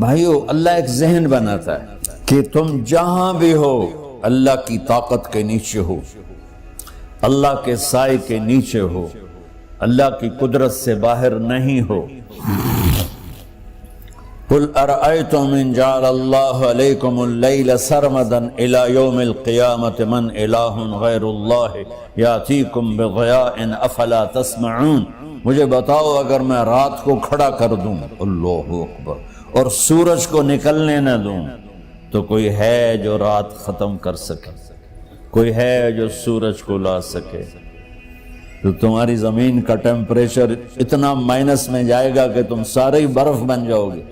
بھائیو اللہ ایک ذہن بناتا ہے کہ تم جہاں بھی ہو اللہ کی طاقت کے نیچے ہو، اللہ کے سائے کے نیچے ہو، اللہ کی قدرت سے باہر نہیں ہو۔ قل ارأيتم ان جعل الله عليكم الليل سرمدا الى يوم القيامة من اله غير الله ياتيكم بضياء افلا تسمعون۔ مجھے بتاؤ اگر میں رات کو کھڑا کر دوں، اللہ اکبر، اور سورج کو نکلنے نہ دوں، تو کوئی ہے جو رات ختم کر سکے؟ کوئی ہے جو سورج کو لا سکے؟ تو تمہاری زمین کا ٹیمپریچر اتنا مائنس میں جائے گا کہ تم سارے ہی برف بن جاؤ گے۔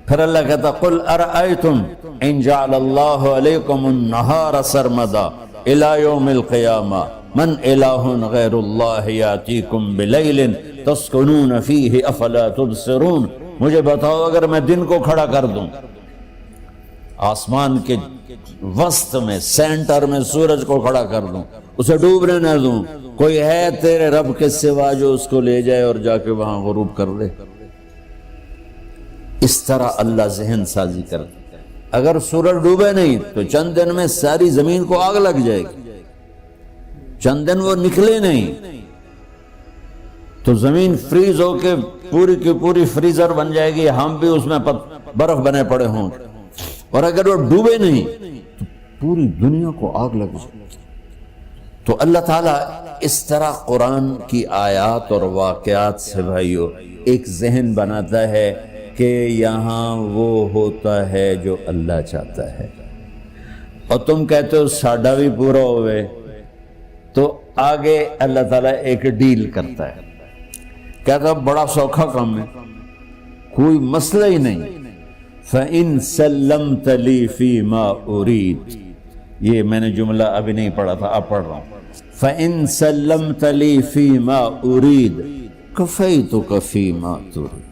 پھر اللہ کہتا قل ارأیتم ان جعل اللہ علیکم النہار سرمدا الى یوم القیامہ من الہ غیر اللہ یاتیکم بلیل تسکنون فیہ افلا تبصرون۔ مجھے بتاؤ اگر میں دن کو کھڑا کر دوں، آسمان کے وسط میں سینٹر میں سورج کو کھڑا کر دوں، اسے ڈوبنے نہ دوں، کوئی ہے تیرے رب کے سوا جو اس کو لے جائے اور جا کے وہاں غروب کر دے؟ اس طرح اللہ ذہن سازی کرتا ہے۔ اگر سورج ڈوبے نہیں تو چند دن میں ساری زمین کو آگ لگ جائے گی، چند دن وہ نکلے نہیں تو زمین فریز ہو کے پوری کی پوری فریزر بن جائے گی، ہم بھی اس میں برف بنے پڑے ہوں۔ اور اگر وہ ڈوبے نہیں تو پوری دنیا کو آگ لگ جائے گی۔ تو اللہ تعالیٰ اس طرح قرآن کی آیات اور واقعات سے بھائیو ایک ذہن بناتا ہے کہ یہاں وہ ہوتا ہے جو اللہ چاہتا ہے۔ اور تم کہتے ہو ساڈا بھی پورا ہوئے، تو آگے اللہ تعالیٰ ایک ڈیل کرتا ہے، کہتا ہے بڑا سوکھا کام ہے، کوئی مسئلہ ہی نہیں۔ فَإِن سَلَّمْتَ لِي فِي مَا أُرِيدُ، یہ میں نے جملہ ابھی نہیں پڑھا تھا، اب پڑھ رہا ہوں۔ فَإِن سَلَّمْتَ لِي فِي مَا أُرِيدُ كَفَيْتُكَ فِي مَا تُرِيدُ۔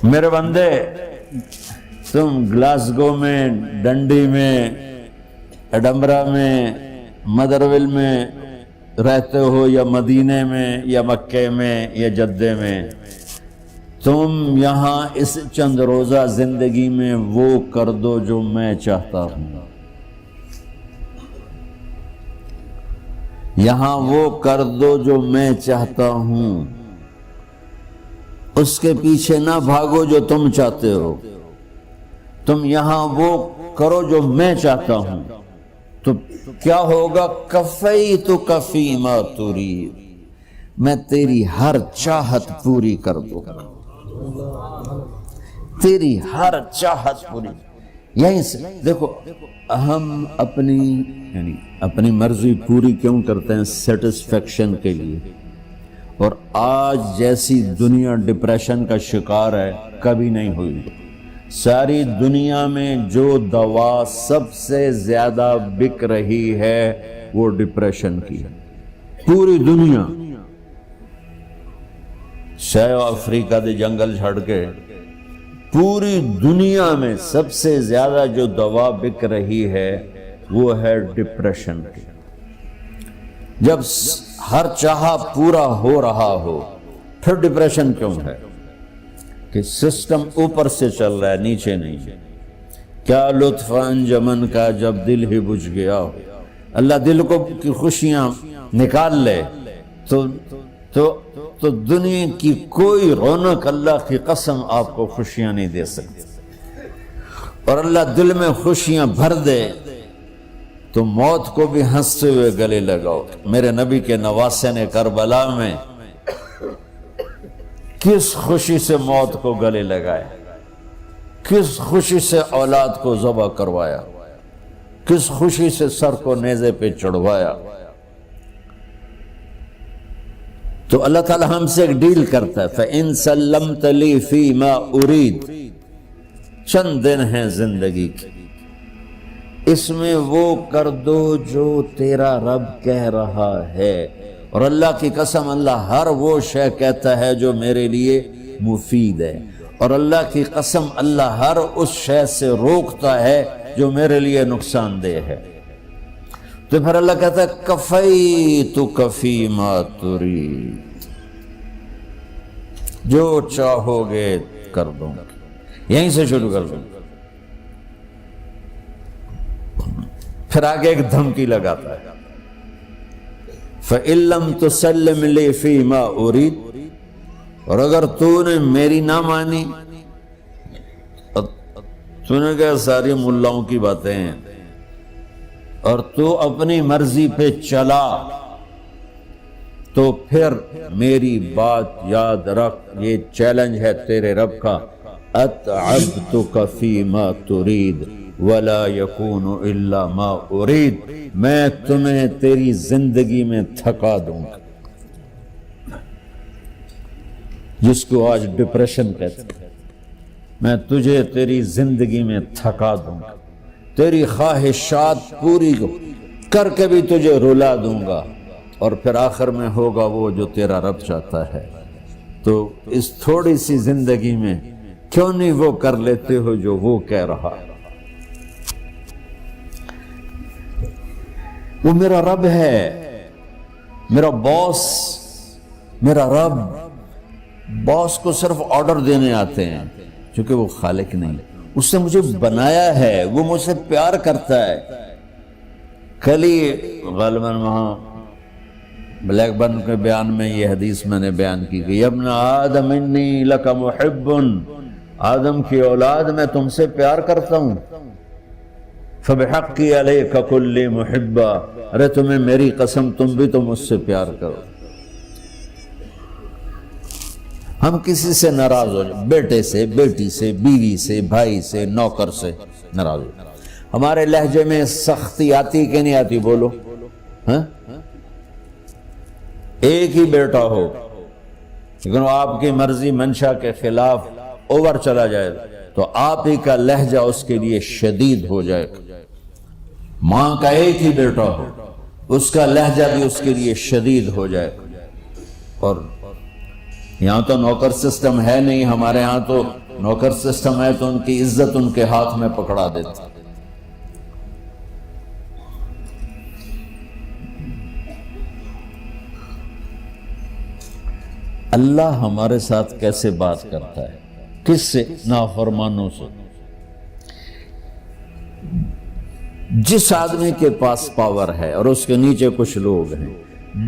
میرے بندے، تم گلاسگو میں، ڈنڈی میں، ایڈمبرا میں، مدرول میں رہتے ہو، یا مدینے میں، یا مکے میں، یا جدے میں، تم یہاں اس چند روزہ زندگی میں وہ کر دو جو میں چاہتا ہوں، یہاں وہ کر دو جو میں چاہتا ہوں، اس کے پیچھے نہ بھاگو جو تم چاہتے ہو، تم یہاں وہ کرو جو میں چاہتا ہوں، تو کیا ہوگا؟ کفیتک فی ما ترید، میں تیری ہر چاہت پوری کر دوں گا، تیری ہر چاہت پوری۔ یہیں سے دیکھو، ہم اپنی مرضی پوری کیوں کرتے ہیں؟ سیٹسفیکشن کے لیے۔ اور آج جیسی دنیا ڈپریشن کا شکار ہے کبھی نہیں ہوئی۔ ساری دنیا میں جو دوا سب سے زیادہ بک رہی ہے وہ ڈپریشن کی ہے، پوری دنیا۔ شاید افریقہ دے جنگل چھڑ کے پوری دنیا میں سب سے زیادہ جو دوا بک رہی ہے وہ ہے ڈپریشن کی۔ جب ہر چاہا پورا ہو رہا ہو پھر ڈپریشن کیوں ہے؟ کہ سسٹم اوپر سے چل رہا ہے، نیچے نہیں۔ کیا لطف انجمن کا جب دل ہی بجھ گیا ہو۔ اللہ دل کو کی خوشیاں نکال لے تو دنیا کی کوئی رونق اللہ کی قسم آپ کو خوشیاں نہیں دے سکتی۔ اور اللہ دل میں خوشیاں بھر دے تو موت کو بھی ہنستے ہوئے گلے لگاؤ۔ میرے نبی کے نواسے نے کربلا میں کس خوشی سے موت کو گلے لگایا، کس خوشی سے اولاد کو ذبح کروایا، کس خوشی سے سر کو نیزے پہ چڑھوایا۔ تو اللہ تعالی ہم سے ایک ڈیل کرتا ہے، فَإِن سَلَّمْتَ لِي فِي مَا أُرِيدُ، چند دن ہیں زندگی کی، اس میں وہ کر دو جو تیرا رب کہہ رہا ہے۔ اور اللہ کی قسم اللہ ہر وہ شے کہتا ہے جو میرے لیے مفید ہے، اور اللہ کی قسم اللہ ہر اس شے سے روکتا ہے جو میرے لیے نقصان دہ ہے۔ تو پھر اللہ کہتا ہے کفیتک فی ما ترید، جو چاہو گے کر دوں گا۔ یہیں سے شروع کر دوں. پھر آگے ایک دھمکی لگاتا ہے فَإِن لَّمْ تُسَلِّمْ لِي فِي مَا أُرِيدُ، اور اگر تو نے میری نہ مانی، تو نے کہا ساری ملاؤں کی باتیں ہیں، اور تو اپنی مرضی پہ چلا، تو پھر میری بات یاد رکھ، یہ چیلنج ہے تیرے رب کا، اتعبتک فی ما ترید ولا یکون الا ما ارید، میں تمہیں تیری زندگی میں تھکا دوں گا. جس کو آج ڈپریشن کہتے ہیں، میں تجھے تیری زندگی میں تھکا دوں گا، تیری خواہشات پوری کر کے بھی تجھے رلا دوں گا، اور پھر آخر میں ہوگا وہ جو تیرا رب چاہتا ہے. تو اس تھوڑی سی زندگی میں کیوں نہیں وہ کر لیتے ہو جو وہ کہہ رہا ہے. وہ میرا رب ہے، میرا باس، میرا رب. باس کو صرف آرڈر دینے آتے ہیں، چونکہ وہ خالق نہیں. اس نے مجھے بنایا ہے، وہ مجھ سے پیار کرتا ہے. کل ہی غالباً وہاں بلیک برن کے بیان میں یہ حدیث میں نے بیان کی کہ ابن آدم انی لک محب، آدم کی اولاد میں تم سے پیار کرتا ہوں. فبحقی علیک کلی محبا، ارے تمہیں میری قسم تم بھی تو مجھ سے پیار کرو. ہم کسی سے ناراض ہو جائیں، بیٹے سے، بیٹی سے، بیوی سے، بھائی سے، نوکر سے ناراض ہو جائیں. ہمارے لہجے میں سختی آتی کہ نہیں آتی؟ بولو. ہاں، ایک ہی بیٹا ہو لیکن وہ آپ کی مرضی منشا کے خلاف اوور چلا جائے تو آپ ہی کا لہجہ اس کے لیے شدید ہو جائے. ماں کا ایک ہی بیٹا ہو، اس کا لہجہ بھی اس کے لیے شدید ہو جائے. اور یہاں تو نوکر سسٹم ہے نہیں، ہمارے ہاں تو نوکر سسٹم ہے تو ان کی عزت ان کے ہاتھ میں پکڑا دیتا. اللہ ہمارے ساتھ کیسے بات کرتا ہے؟ کس سے؟ نافرمانوں سے. جس آدمی کے پاس پاور ہے اور اس کے نیچے کچھ لوگ ہیں،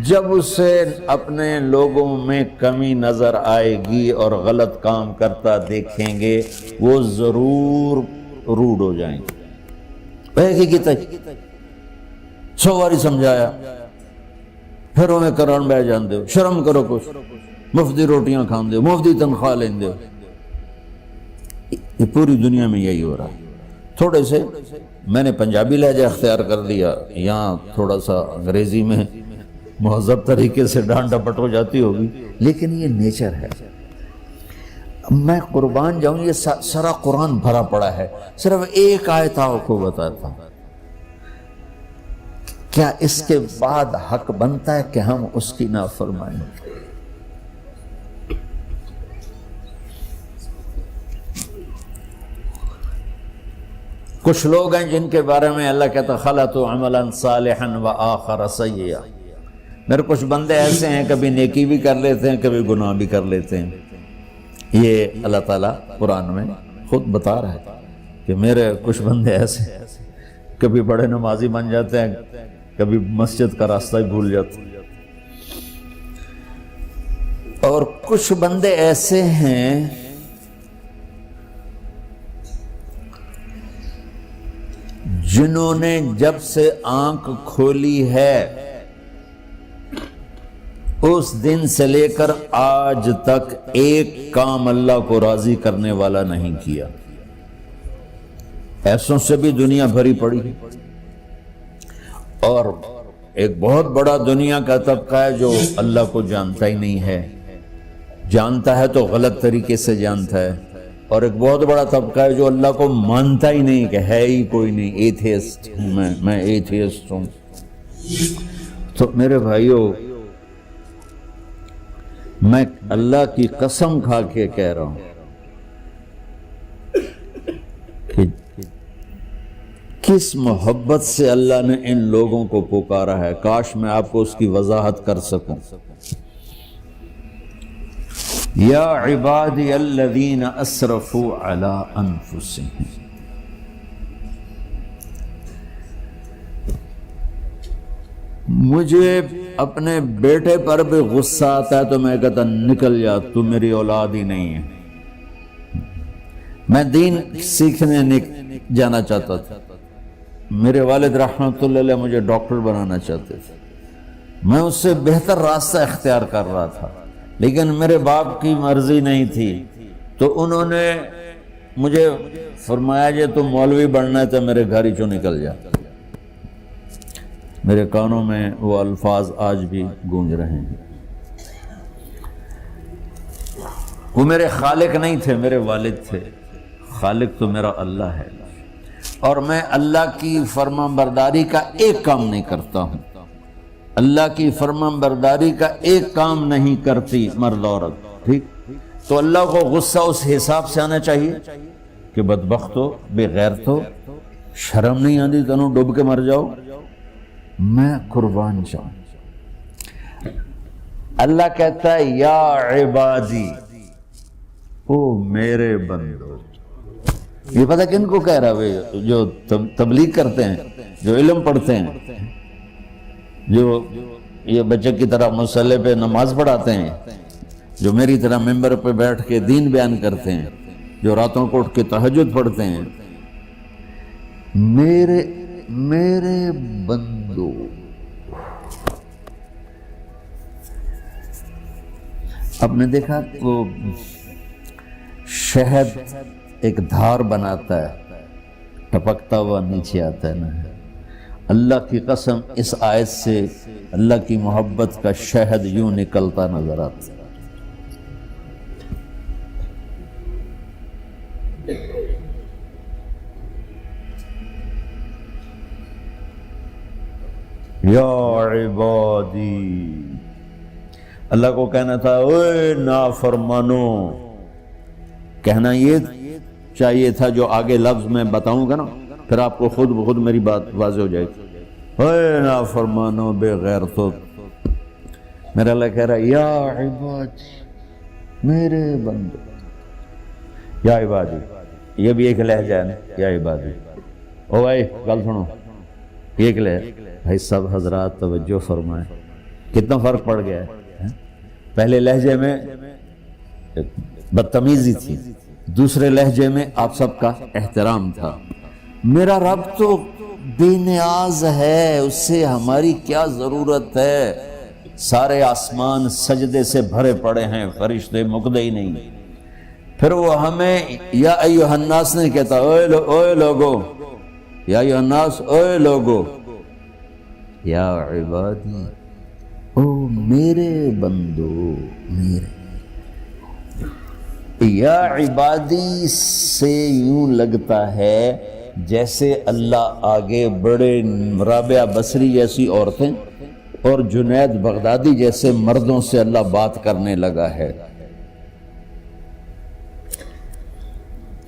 جب اسے اپنے لوگوں میں کمی نظر آئے گی اور غلط کام کرتا دیکھیں گے، وہ ضرور روڈ ہو جائیں گے. ایک ہی 100 باری سمجھایا، پھر انہیں کرن بہ جان دے، شرم کرو، کچھ مفتی روٹیاں کھان دے، مفتی تنخواہ لیں دے. یہ پوری دنیا میں یہی ہو رہا ہے. تھوڑے سے میں نے پنجابی لہجہ اختیار کر لیا، یہاں تھوڑا سا انگریزی میں مہذب طریقے سے ڈانٹ ڈپٹ ہو جاتی ہوگی، لیکن یہ نیچر ہے. میں قربان جاؤں، یہ سارا قرآن بھرا پڑا ہے. صرف ایک آیت آپ کو بتاتا ہوں. کیا اس کے بعد حق بنتا ہے کہ ہم اس کی نافرمانی؟ کچھ لوگ ہیں جن کے بارے میں اللہ کہتا خلطوا عملا صالحا وآخر سیئا. میرے کچھ بندے ایسے ہیں، کبھی نیکی بھی کر لیتے ہیں، کبھی گناہ بھی کر لیتے ہیں. یہ اللہ تعالیٰ قرآن میں خود بتا رہا ہے کہ میرے کچھ بندے ایسے ہیں، کبھی بڑے نمازی بن جاتے ہیں، کبھی مسجد کا راستہ ہی بھول جاتے ہیں. اور کچھ بندے ایسے ہیں جنہوں نے جب سے آنکھ کھولی ہے اس دن سے لے کر آج تک ایک کام اللہ کو راضی کرنے والا نہیں کیا. ایسوں سے بھی دنیا بھری پڑی. اور ایک بہت بڑا دنیا کا طبقہ ہے جو اللہ کو جانتا ہی نہیں ہے، جانتا ہے تو غلط طریقے سے جانتا ہے. اور ایک بہت بڑا طبقہ ہے جو اللہ کو مانتا ہی نہیں، کہ ہے ہی کوئی نہیں. ایتھیسٹ ہوں میں ایتھیسٹ ہوں. تو میرے بھائیو، میں اللہ کی قسم کھا کے کہہ رہا ہوں کہ کس محبت سے اللہ نے ان لوگوں کو پکارا ہے، کاش میں آپ کو اس کی وضاحت کر سکوں. یا عبادی الذین اسرفوا علی انفسہم، مجھے اپنے بیٹے پر بھی غصہ آتا ہے تو میں کہتا نکل جا، تو میری اولاد ہی نہیں ہے۔ میں دین سیکھنے جانا چاہتا تھا، میرے والد رحمۃ اللہ علیہ مجھے ڈاکٹر بنانا چاہتے تھے، میں اس سے بہتر راستہ اختیار کر رہا تھا، لیکن میرے باپ کی مرضی نہیں تھی، تو انہوں نے مجھے فرمایا جی تو مولوی بننا ہے تو میرے گھر ہی چوں نکل جا۔ میرے کانوں میں وہ الفاظ آج بھی گونج رہے ہیں۔ وہ میرے خالق نہیں تھے، میرے والد تھے، خالق تو میرا اللہ ہے، اور میں اللہ کی فرمان برداری کا ایک کام نہیں کرتا ہوں، اللہ کی فرمان برداری کا ایک کام نہیں کرتی مرد عورت، ٹھیک؟ تو اللہ کو غصہ اس حساب سے آنا چاہیے کہ بدبخت ہو، بے غیرت ہو، شرم نہیں آتی تنوں ڈوب کے مر جاؤ، میں قربان جاؤں۔ اللہ کہتا ہے یا عبادی، او میرے بندو۔ یہ پتہ کن کو کہہ رہا ہے؟ جو تبلیغ کرتے ہیں، جو علم پڑھتے ہیں، جو یہ بچے کی طرح مصلی پہ نماز پڑھاتے ہیں، جو میری طرح ممبر پہ بیٹھ کے دین بیان کرتے ہیں، جو راتوں کو اٹھ کے تہجد پڑھتے ہیں۔ میرے بندو، آپ نے دیکھا وہ شہد ایک دھار بناتا ہے، ٹپکتا ہوا نیچے آتا ہے نا۔ اللہ کی قسم اس آیت سے اللہ کی محبت کا شہد یوں نکلتا نظر آتا ہے۔ یا عبادی، اللہ کو کہنا تھا اوے نافرمانو، کہنا یہ چاہیے تھا جو آگے لفظ میں بتاؤں گا نا، پھر آپ کو خود بخود میری بات واضح ہو جائے گی۔ اوے نافرمانو، بے غیرتو، میرا اللہ کہہ رہا ہے یا عبادی، میرے بندے، یا عبادی، یہ بھی ایک لہجہ ہے نا، یا عبادی۔ او بھائی گل سنو، یہ ایک لہجہ بھائی، سب حضرات توجہ فرمائیں، کتنا فرق پڑ گیا ہے۔ پہلے لہجے میں بدتمیزی تھی، دوسرے لہجے میں آپ سب کا احترام تھا۔ میرا رب تو بے نیاز ہے، اس سے ہماری کیا ضرورت ہے؟ سارے آسمان سجدے سے بھرے پڑے ہیں، فرشتے مقدے ہی نہیں۔ پھر وہ ہمیں یا ایھا الناس نہیں کہتا، اوے لوگو، یا ایھا الناس، اوے لوگو، یا عبادی، او میرے بندو، میرے۔ یا عبادی سے یوں لگتا ہے جیسے اللہ آگے بڑے رابعہ بصری جیسی عورتیں اور جنید بغدادی جیسے مردوں سے اللہ بات کرنے لگا ہے۔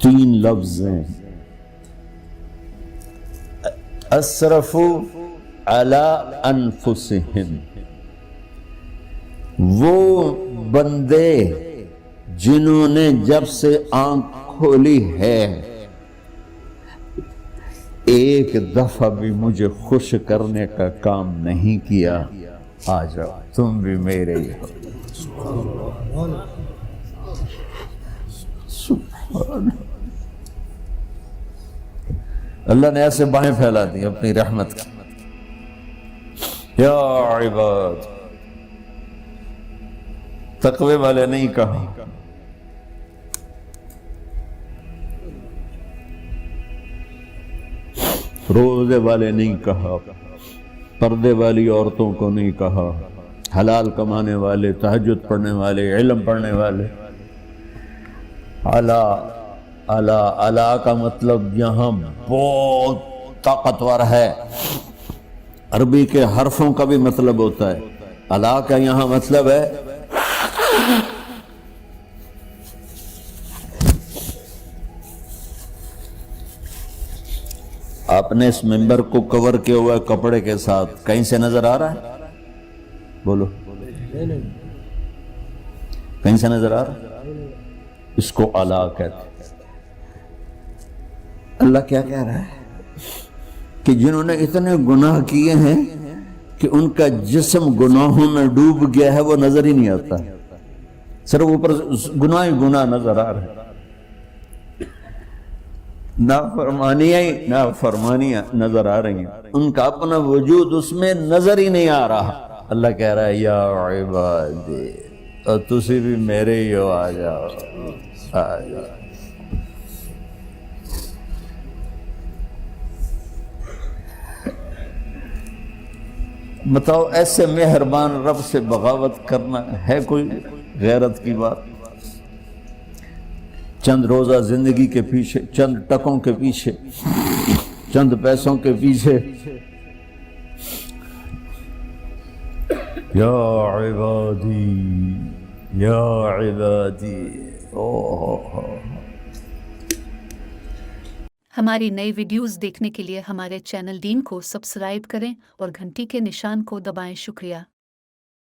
3 لفظ ہیں، اسرفوا علی انفسہم، وہ بندے جنہوں نے جب سے آنکھ کھولی ہے ایک دفعہ بھی مجھے خوش کرنے کا کام نہیں کیا، آ جاؤ تم بھی میرے ہی ہو۔ اللہ نے ایسے باہیں پھیلا دی اپنی رحمت کی۔ یا عباد، تقوی والے نہیں کہا، روزے والے نہیں کہا، پردے والی عورتوں کو نہیں کہا، حلال کمانے والے، تہجد پڑھنے والے، علم پڑھنے والے۔ اعلیٰ کا مطلب یہاں بہت طاقتور ہے، عربی کے حرفوں کا بھی مطلب ہوتا ہے۔ اعلیٰ کا یہاں مطلب ہے آپ نے اس ممبر کو کور کیا ہوا ہے کپڑے کے ساتھ، کہیں سے نظر آ رہا ہے؟ بولو، کہیں سے نظر آ رہا؟ اس کو اعلیٰ کہتے ہیں۔ اللہ کیا کہہ رہا ہے کہ جنہوں نے اتنے گناہ کیے ہیں کہ ان کا جسم گناہوں میں ڈوب گیا ہے، وہ نظر ہی نہیں آتا، صرف اوپر گناہ ہی گناہ نظر آ رہا ہے، نافرمانیاں نظر آ رہی ہیں، ان کا اپنا وجود اس میں نظر ہی نہیں آ رہا۔ اللہ کہہ رہا ہے یا عبادی، اور تسی بھی میرے ہی ہو، آ جاؤ آ جاؤ۔ بتاؤ ایسے مہربان رب سے بغاوت کرنا ہے کوئی غیرت کی بات؟ چند روزہ زندگی کے پیچھے، چند ٹکوں کے پیچھے، چند پیسوں کے پیچھے، یا عبادی یا عبادی۔ ہماری نئی ویڈیوز دیکھنے کے لیے ہمارے چینل دین کو سبسکرائب کریں اور گھنٹی کے نشان کو دبائیں۔ شکریہ۔